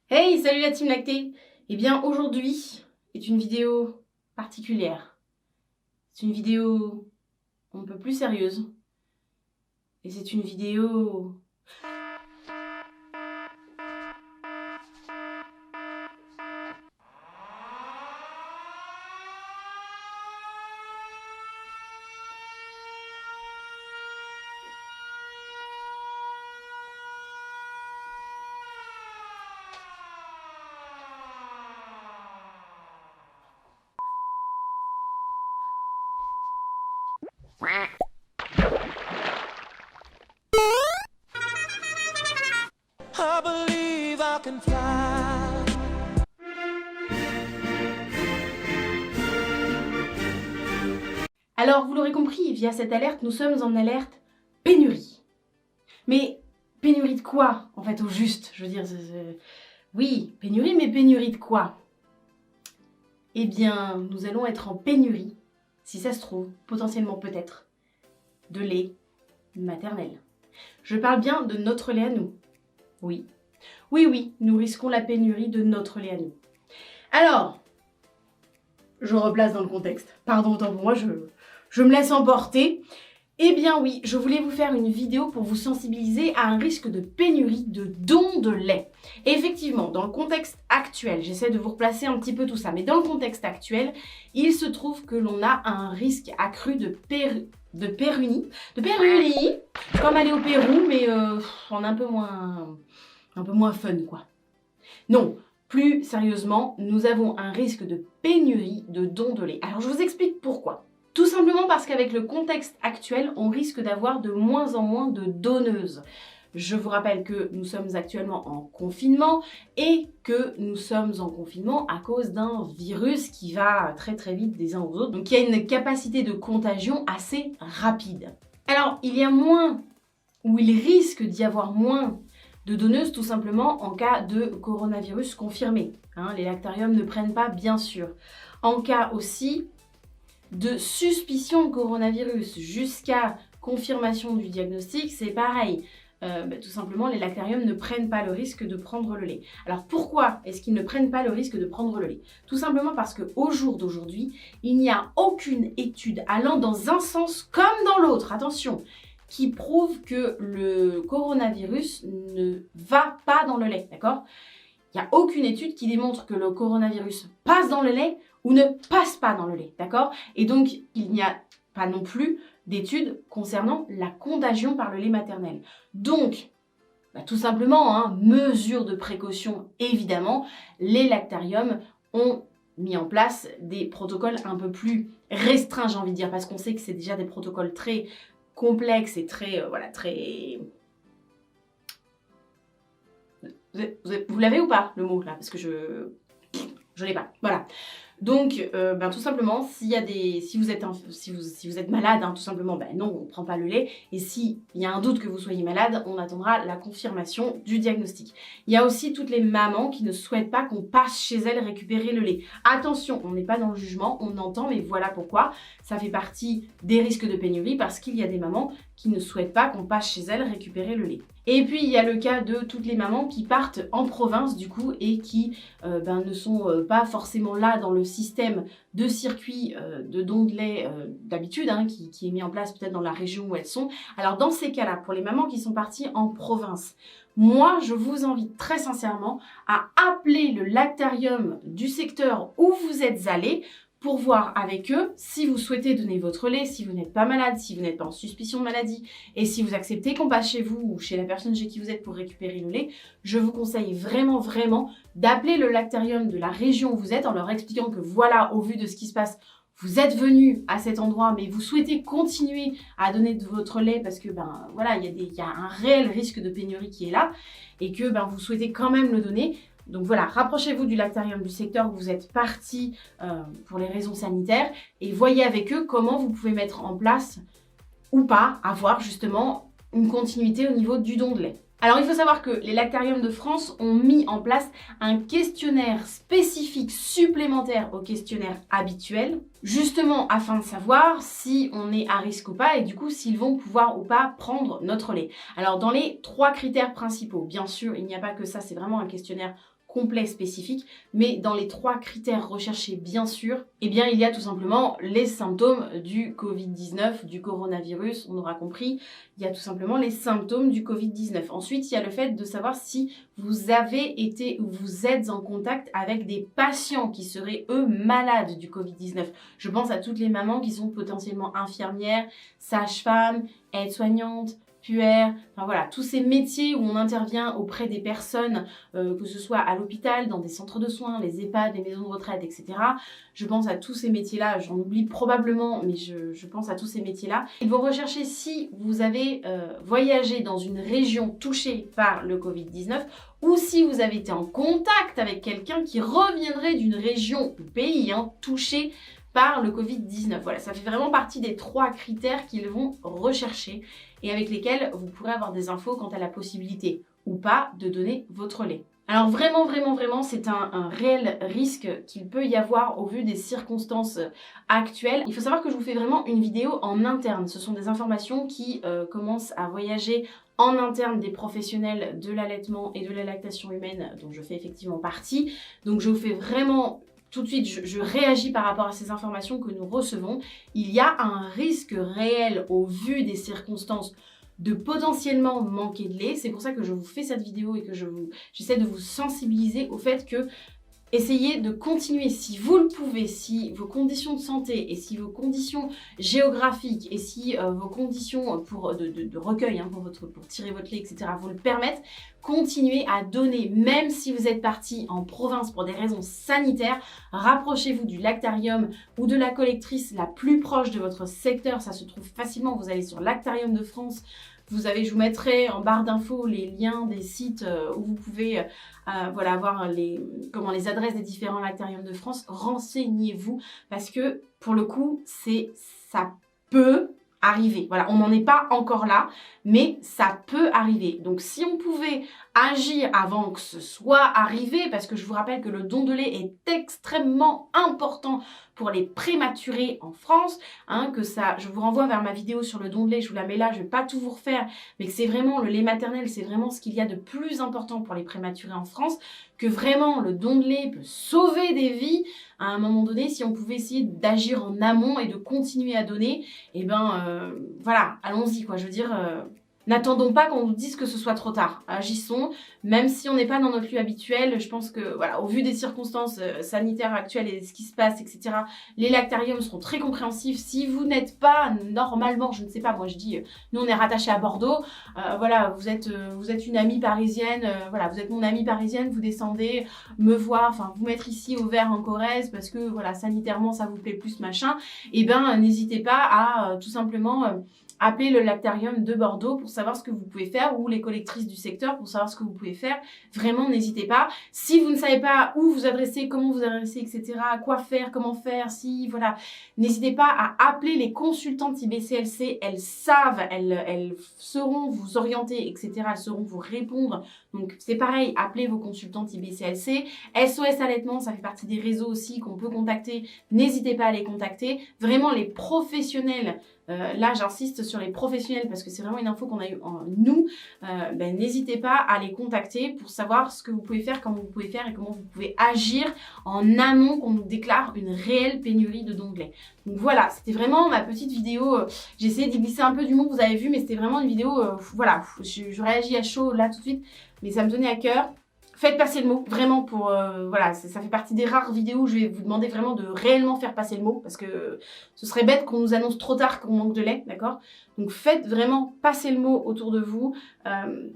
Hey, salut la team lactée. Eh bien, aujourd'hui est une vidéo particulière. C'est une vidéo un peu plus sérieuse. Et c'est une vidéo... I believe I can fly. Alors, vous l'aurez compris, via cette alerte, nous sommes en alerte pénurie. Mais pénurie de quoi, en fait, au juste? Je veux dire, oui, pénurie, mais pénurie de quoi? Eh bien, nous allons être en pénurie, si ça se trouve, potentiellement peut-être, de lait maternel. Je parle bien de notre lait à nous. Oui. Oui, nous risquons la pénurie de notre lait à nous. Alors, je replace dans le contexte. Pardon, autant pour moi, je me laisse emporter. Eh bien oui, je voulais vous faire une vidéo pour vous sensibiliser à un risque de pénurie de dons de lait. Et effectivement, dans le contexte actuel, j'essaie de vous replacer un petit peu tout ça, mais dans le contexte actuel, il se trouve que l'on a un risque accru de pérunie. C'est comme aller au Pérou, mais en un peu moins fun, quoi. Non, plus sérieusement, nous avons un risque de pénurie de dons de lait. Alors je vous explique pourquoi. Tout simplement parce qu'avec le contexte actuel, on risque d'avoir de moins en moins de donneuses. Je vous rappelle que nous sommes actuellement en confinement et que nous sommes en confinement à cause d'un virus qui va très très vite des uns aux autres, donc il y a une capacité de contagion assez rapide. Alors il y a moins, ou il risque d'y avoir moins de donneuses tout simplement en cas de coronavirus confirmé. Les lactariums ne prennent pas, bien sûr. En cas aussi de suspicion de coronavirus jusqu'à confirmation du diagnostic, c'est pareil. Tout simplement, les lactariums ne prennent pas le risque de prendre le lait. Alors pourquoi est-ce qu'ils ne prennent pas le risque de prendre le lait? Tout simplement parce qu'au jour d'aujourd'hui, il n'y a aucune étude allant dans un sens comme dans l'autre, attention, qui prouve que le coronavirus ne va pas dans le lait, d'accord? Il n'y a aucune étude qui démontre que le coronavirus passe dans le lait ou ne passe pas dans le lait, d'accord? Et donc, il n'y a pas non plus d'études concernant la contagion par le lait maternel. Donc, tout simplement, mesure de précaution, évidemment, les lactariums ont mis en place des protocoles un peu plus restreints, j'ai envie de dire, parce qu'on sait que c'est déjà des protocoles très complexes et très, très... Vous l'avez ou pas, le mot, là? Parce que je l'ai pas. Voilà. Donc, tout simplement, si vous êtes malade, tout simplement, non, on ne prend pas le lait. Et s'il y a un doute que vous soyez malade, on attendra la confirmation du diagnostic. Il y a aussi toutes les mamans qui ne souhaitent pas qu'on passe chez elles récupérer le lait. Attention, on n'est pas dans le jugement, on entend, mais voilà pourquoi. Ça fait partie des risques de pénurie parce qu'il y a des mamans qui ne souhaitent pas qu'on passe chez elles récupérer le lait. Et puis, il y a le cas de toutes les mamans qui partent en province, du coup, et qui ne sont pas forcément là dans le système de circuit de don de lait d'habitude, qui est mis en place peut-être dans la région où elles sont. Alors, dans ces cas-là, pour les mamans qui sont parties en province, moi, je vous invite très sincèrement à appeler le lactarium du secteur où vous êtes allés pour voir avec eux si vous souhaitez donner votre lait, si vous n'êtes pas malade, si vous n'êtes pas en suspicion de maladie et si vous acceptez qu'on passe chez vous ou chez la personne chez qui vous êtes pour récupérer le lait, je vous conseille vraiment d'appeler le lactarium de la région où vous êtes en leur expliquant que voilà, au vu de ce qui se passe, vous êtes venu à cet endroit mais vous souhaitez continuer à donner de votre lait parce que voilà, il y a un réel risque de pénurie qui est là et que vous souhaitez quand même le donner. Donc voilà, rapprochez-vous du lactarium du secteur où vous êtes parti pour les raisons sanitaires et voyez avec eux comment vous pouvez mettre en place ou pas avoir justement une continuité au niveau du don de lait. Alors il faut savoir que les lactariums de France ont mis en place un questionnaire spécifique supplémentaire au questionnaire habituel, justement afin de savoir si on est à risque ou pas et du coup s'ils vont pouvoir ou pas prendre notre lait. Alors dans les 3 critères principaux, bien sûr il n'y a pas que ça, c'est vraiment un questionnaire complet spécifique, mais dans les 3 critères recherchés bien sûr, eh bien il y a tout simplement les symptômes du Covid-19, du coronavirus, on aura compris, il y a tout simplement les symptômes du Covid-19. Ensuite, il y a le fait de savoir si vous avez été ou vous êtes en contact avec des patients qui seraient eux malades du Covid-19. Je pense à toutes les mamans qui sont potentiellement infirmières, sages-femmes, aides-soignantes, puère, enfin voilà, tous ces métiers où on intervient auprès des personnes, que ce soit à l'hôpital, dans des centres de soins, les EHPAD, les maisons de retraite, etc. Je pense à tous ces métiers-là, j'en oublie probablement, mais je pense à tous ces métiers-là. Ils vont rechercher si vous avez voyagé dans une région touchée par le Covid-19 ou si vous avez été en contact avec quelqu'un qui reviendrait d'une région ou pays touché par le Covid-19. Voilà, ça fait vraiment partie des 3 critères qu'ils vont rechercher et avec lesquels vous pourrez avoir des infos quant à la possibilité ou pas de donner votre lait. Alors vraiment, c'est un réel risque qu'il peut y avoir au vu des circonstances actuelles. Il faut savoir que je vous fais vraiment une vidéo en interne. Ce sont des informations qui commencent à voyager en interne des professionnels de l'allaitement et de la lactation humaine dont je fais effectivement partie. Donc je vous fais vraiment... Tout de suite, je réagis par rapport à ces informations que nous recevons. Il y a un risque réel au vu des circonstances de potentiellement manquer de lait. C'est pour ça que je vous fais cette vidéo et que j'essaie de vous sensibiliser au fait que essayez de continuer, si vous le pouvez, si vos conditions de santé et si vos conditions géographiques et si vos conditions de recueil pour tirer votre lait, etc. vous le permettent, continuez à donner, même si vous êtes parti en province pour des raisons sanitaires, rapprochez-vous du lactarium ou de la collectrice la plus proche de votre secteur, ça se trouve facilement, vous allez sur Lactarium de France, je vous mettrai en barre d'infos les liens des sites où vous pouvez avoir les adresses des différents lactariums de France. Renseignez-vous parce que pour le coup, ça peut arriver. Voilà, on n'en est pas encore là, mais ça peut arriver. Donc si on pouvait agir avant que ce soit arrivé, parce que je vous rappelle que le don de lait est extrêmement important pour les prématurés en France, je vous renvoie vers ma vidéo sur le don de lait, je vous la mets là, je vais pas tout vous refaire, mais que c'est vraiment le lait maternel, c'est vraiment ce qu'il y a de plus important pour les prématurés en France, que vraiment le don de lait peut sauver des vies. À un moment donné, si on pouvait essayer d'agir en amont et de continuer à donner, voilà, allons-y quoi, je veux dire... N'attendons pas qu'on nous dise que ce soit trop tard. Agissons, même si on n'est pas dans notre lieu habituel. Je pense que, voilà, au vu des circonstances sanitaires actuelles et de ce qui se passe, etc., les lactariums seront très compréhensifs. Si vous n'êtes pas, normalement, je ne sais pas, moi je dis, nous on est rattachés à Bordeaux, voilà, vous êtes une amie parisienne, voilà, vous êtes mon amie parisienne, vous descendez me voir, enfin, vous mettre ici au vert en Corrèze parce que, voilà, sanitairement ça vous plaît plus, machin, et n'hésitez pas à tout simplement... appelez le lactarium de Bordeaux pour savoir ce que vous pouvez faire ou les collectrices du secteur pour savoir ce que vous pouvez faire. Vraiment, n'hésitez pas. Si vous ne savez pas où vous adresser, comment vous adresser, etc., quoi faire, comment faire, n'hésitez pas à appeler les consultantes IBCLC. Elles savent, elles sauront vous orienter, etc., elles sauront vous répondre. Donc, c'est pareil, appelez vos consultantes IBCLC. SOS Allaitement, ça fait partie des réseaux aussi qu'on peut contacter. N'hésitez pas à les contacter. Vraiment, les professionnels, là j'insiste sur les professionnels parce que c'est vraiment une info qu'on a eu en nous, n'hésitez pas à les contacter pour savoir ce que vous pouvez faire, comment vous pouvez faire et comment vous pouvez agir en amont qu'on nous déclare une réelle pénurie de dons de lait. Donc voilà, c'était vraiment ma petite vidéo, j'ai essayé d'y glisser un peu d'humour, vous avez vu, mais c'était vraiment une vidéo, voilà, je réagis à chaud là tout de suite, mais ça me tenait à cœur. Faites passer le mot, vraiment pour... voilà, ça fait partie des rares vidéos où je vais vous demander vraiment de réellement faire passer le mot, parce que ce serait bête qu'on nous annonce trop tard qu'on manque de lait, d'accord? Donc faites vraiment passer le mot autour de vous,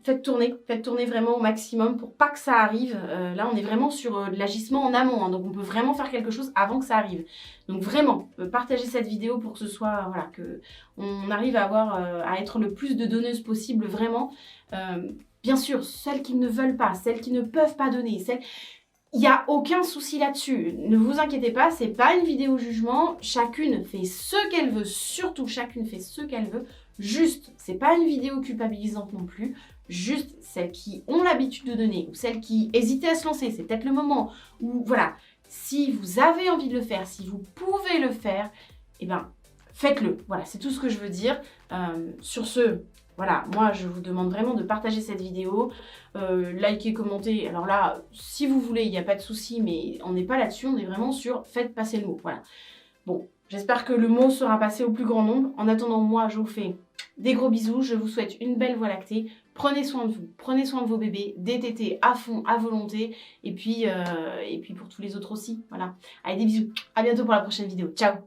faites tourner vraiment au maximum pour pas que ça arrive. Là, on est vraiment sur de l'agissement en amont, donc on peut vraiment faire quelque chose avant que ça arrive. Donc vraiment, partagez cette vidéo pour que ce soit, voilà, que on arrive à être le plus de donneuses possible, vraiment. Bien sûr, celles qui ne veulent pas, celles qui ne peuvent pas donner, il n'y a aucun souci là-dessus. Ne vous inquiétez pas, c'est pas une vidéo jugement. Chacune fait ce qu'elle veut, surtout chacune fait ce qu'elle veut. Juste, c'est pas une vidéo culpabilisante non plus. Juste, celles qui ont l'habitude de donner ou celles qui hésitaient à se lancer, c'est peut-être le moment où, voilà, si vous avez envie de le faire, si vous pouvez le faire, faites-le. Voilà, c'est tout ce que je veux dire. Sur ce... Voilà, moi je vous demande vraiment de partager cette vidéo, liker, commenter. Alors là, si vous voulez, il n'y a pas de souci, mais on n'est pas là-dessus, on est vraiment sur faites passer le mot. Voilà. Bon, j'espère que le mot sera passé au plus grand nombre. En attendant, moi je vous fais des gros bisous, je vous souhaite une belle Voie lactée. Prenez soin de vous, prenez soin de vos bébés, des tétés à fond, à volonté, et puis pour tous les autres aussi. Voilà. Allez, des bisous, à bientôt pour la prochaine vidéo. Ciao!